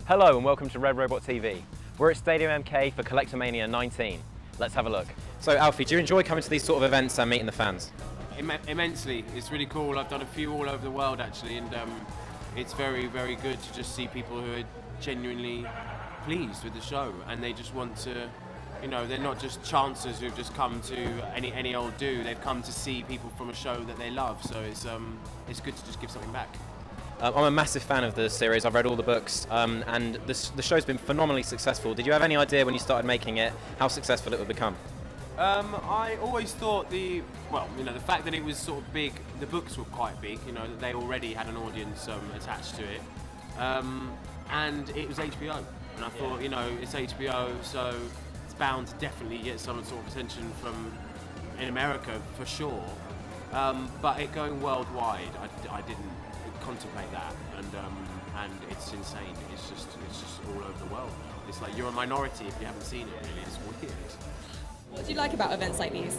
Hello and welcome to RedRobotTV. We're at Stadium MK for Collectormania 19. Let's have a look. So Alfie, do you enjoy coming to these sort of events and meeting the fans? Immensely. It's really cool. I've done a few all over the world actually, and it's very, very good to just see people who are genuinely pleased with the show, and they just want to, you know, they're not just chancers who've just come to any old do. They've come to see people from a show that they love. So it's good to just give something back. I'm a massive fan of the series. I've read all the books, and the show's been phenomenally successful. Did you have any idea when you started making it how successful it would become? I always thought the fact that it was sort of big, the books were quite big, you know, that they already had an audience attached to it, and it was HBO, and I thought, you know, it's HBO, so it's bound to definitely get some sort of attention from in America for sure, but it going worldwide, I didn't contemplate that, and it's insane. It's just all over the world. It's like you're a minority if you haven't seen it. Really, it's weird. What do you like about events like these?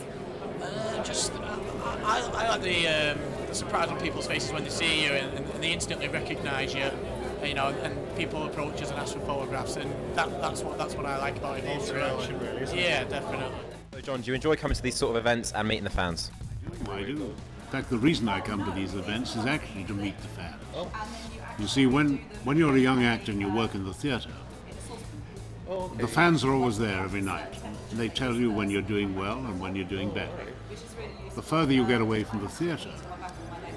I like the surprise on people's faces when they see you and they instantly recognise you, you know, and people approach us and ask for photographs, and that's what I like about it. Really, yeah, definitely. So John, do you enjoy coming to these sort of events and meeting the fans? I do. In fact, the reason I come to these events is actually to meet the fans. You see, when you're a young actor and you work in the theatre, the fans are always there every night. They tell you when you're doing well and when you're doing bad. The further you get away from the theatre,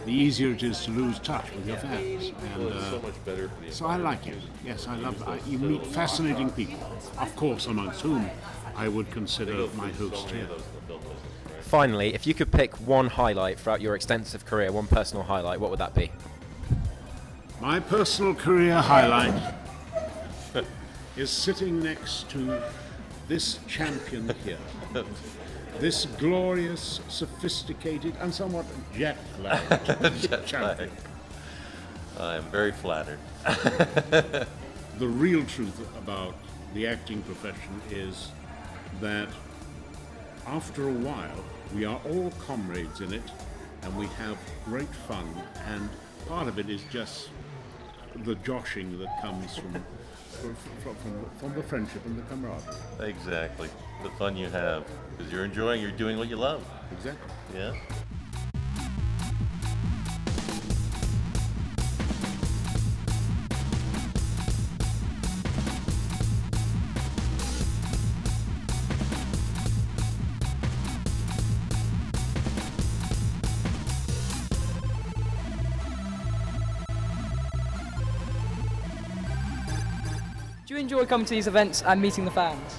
the easier it is to lose touch with your fans. And so I like it. Yes, I love it. You meet fascinating people, of course, amongst whom I would consider my host here. Finally, if you could pick one highlight throughout your extensive career, one personal highlight, what would that be? My personal career highlight is sitting next to this champion here. This glorious, sophisticated, and somewhat jet-lagged champion. I am very flattered. The real truth about the acting profession is that after a while, we are all comrades in it, and we have great fun, and part of it is just the joshing that comes from the friendship and the camaraderie. Exactly. The fun you have, because you're doing what you love. Exactly. Yeah. Do you enjoy coming to these events and meeting the fans?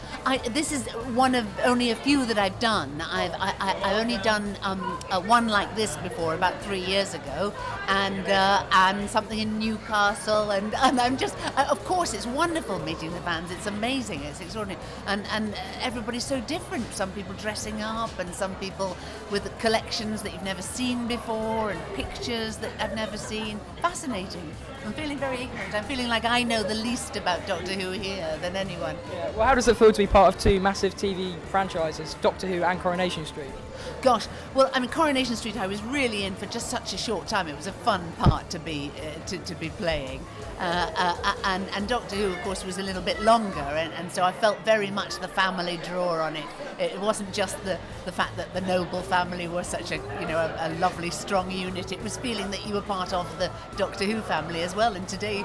This is one of only a few that I've done. I've only done one like this before about 3 years ago, and something in Newcastle, and I'm just, of course, it's wonderful meeting the fans. It's amazing. It's extraordinary, and everybody's so different. Some people dressing up, and some people with collections that you've never seen before, and pictures that I've never seen. Fascinating. I'm feeling very ignorant. I'm feeling like I know the least about Doctor Who here than anyone. Yeah. Well, how does it feel to be part of two massive TV franchises, Doctor Who and Coronation Street? Gosh, well, I mean, Coronation Street I was really in for just such a short time. It was a fun part to be playing. And Doctor Who, of course, was a little bit longer, and so I felt very much the family draw on it. It wasn't just the fact that the Noble family were such a lovely, strong unit. It was feeling that you were part of the Doctor Who family as well, and today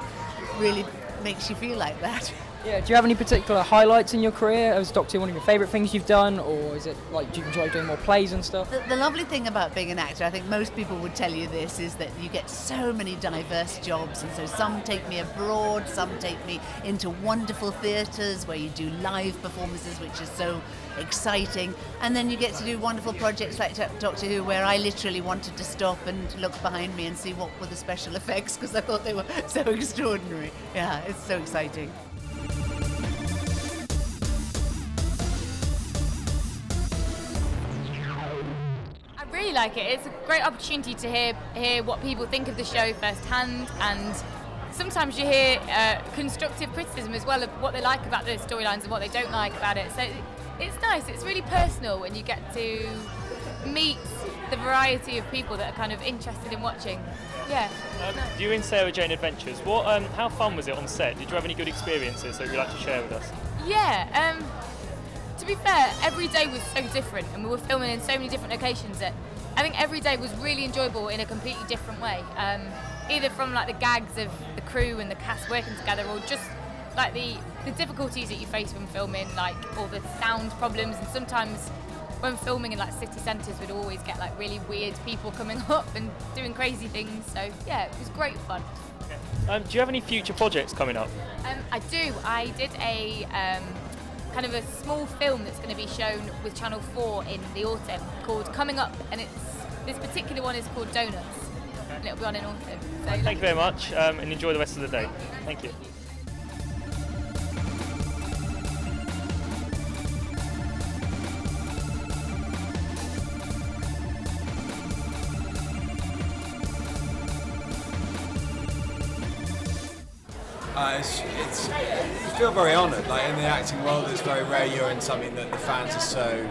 really makes you feel like that. Yeah, do you have any particular highlights in your career? Was Doctor Who one of your favourite things you've done, or is it like, do you enjoy doing more plays and stuff? The lovely thing about being an actor, I think most people would tell you this, is that you get so many diverse jobs, and so some take me abroad, some take me into wonderful theatres where you do live performances, which is so exciting, and then you get to do wonderful projects like Doctor Who, where I literally wanted to stop and look behind me and see what were the special effects, because I thought they were so extraordinary. Yeah, it's so exciting. I really like it. It's a great opportunity to hear what people think of the show firsthand, and sometimes you hear constructive criticism as well of what they like about the storylines and what they don't like about it. So it's nice. It's really personal when you get to meets the variety of people that are kind of interested in watching. Yeah. You and Sarah Jane Adventures. How fun was it on set? Did you have any good experiences that you'd like to share with us? Yeah. To be fair, every day was so different, and we were filming in so many different locations that I think every day was really enjoyable in a completely different way. Either from like the gags of the crew and the cast working together, or just like the difficulties that you face when filming, like all the sound problems, and sometimes when filming in like city centres we'd always get like really weird people coming up and doing crazy things. So yeah, it was great fun. Do you have any future projects coming up? I do. I did a kind of a small film that's going to be shown with Channel 4 in the autumn called Coming Up, and this particular one is called Donuts, and it'll be on in autumn. So Thank you very much, and enjoy the rest of the day. Thank you. You feel very honoured. Like in the acting world, it's very rare you're in something that the fans are so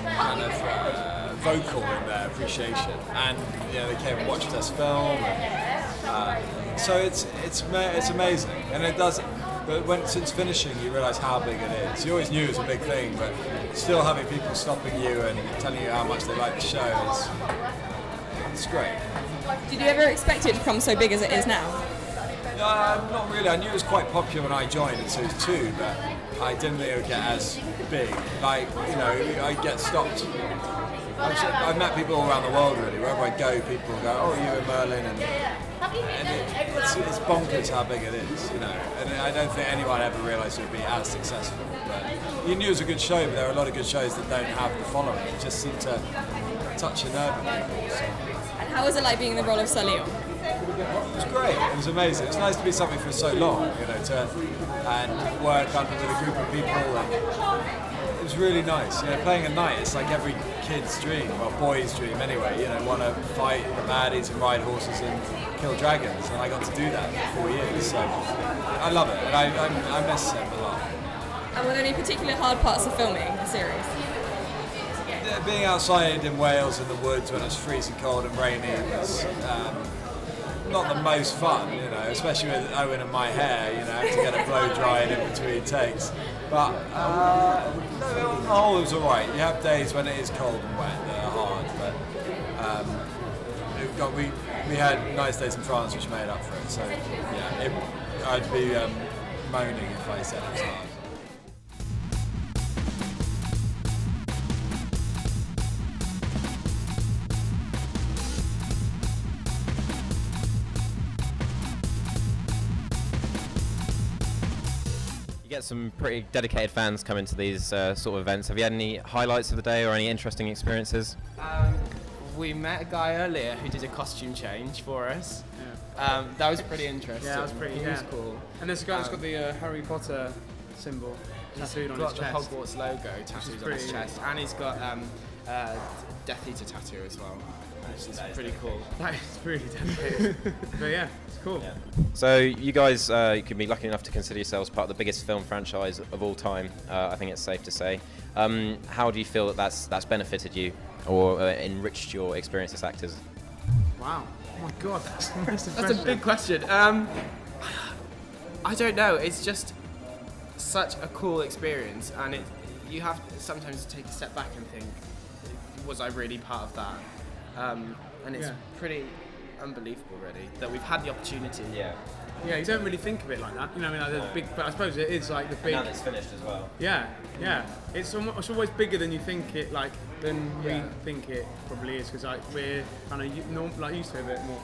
kind of vocal in their appreciation, and they came and watched us film. And, so it's amazing, and it does. But since finishing, you realise how big it is. You always knew it was a big thing, but still having people stopping you and telling you how much they like the show it's great. Did you ever expect it to become so big as it is now? Not really. I knew it was quite popular when I joined in season 2, but I didn't think it would get as big. Like, I get stopped. I've met people all around the world, really. Wherever I go, people go, "Oh, you in Merlin?" And it's bonkers how big it is, And I don't think anyone ever realised it would be as successful. But you knew it was a good show, but there are a lot of good shows that don't have the following. It just seemed to touch a nerve with people. So. And how was it like being in the role of Sir Leon? It was great. It was amazing. It's nice to be something for so long, and work under with a group of people. And it was really nice. Playing at night, it's like every kid's dream, well, boy's dream anyway. Want to fight the baddies and ride horses and kill dragons, and I got to do that for 4 years. So I love it, and I miss him a lot. And were there any particularly hard parts of filming the series? Being outside in Wales in the woods when it's freezing cold and rainy was not the most fun, especially with Owen and my hair, have to get it blow dried in between takes. But on the whole, it was all right. You have days when it is cold and wet that are hard, but we had nice days in France which made up for it. So yeah, I'd be moaning if I said it was hard. You get some pretty dedicated fans coming to these sort of events. Have you had any highlights of the day or any interesting experiences? We met a guy earlier who did a costume change for us. Yeah. That was pretty interesting. Yeah, that was pretty. He was cool. And there's a guy that's got the Harry Potter symbol tattooed on his chest. He's got the Hogwarts logo tattooed on his chest, and he's got Death Eater tattoo as well. Which is pretty cool. That is really dedicated. But yeah, it's cool. Yeah. So you guys, you can be lucky enough to consider yourselves part of the biggest film franchise of all time. I think it's safe to say. How do you feel that that's benefited you or enriched your experience as actors? Wow. Oh my God, that's a big question. I don't know. It's just such a cool experience, and you have to sometimes take a step back and think, was I really part of that? And it's pretty unbelievable, really, that we've had the opportunity. Yeah, you don't really think of it like that. The big. But I suppose it is like the big. And now that it's finished as well. Yeah. It's always bigger than you think it. We think it probably is, because we're kind of used to it a bit more.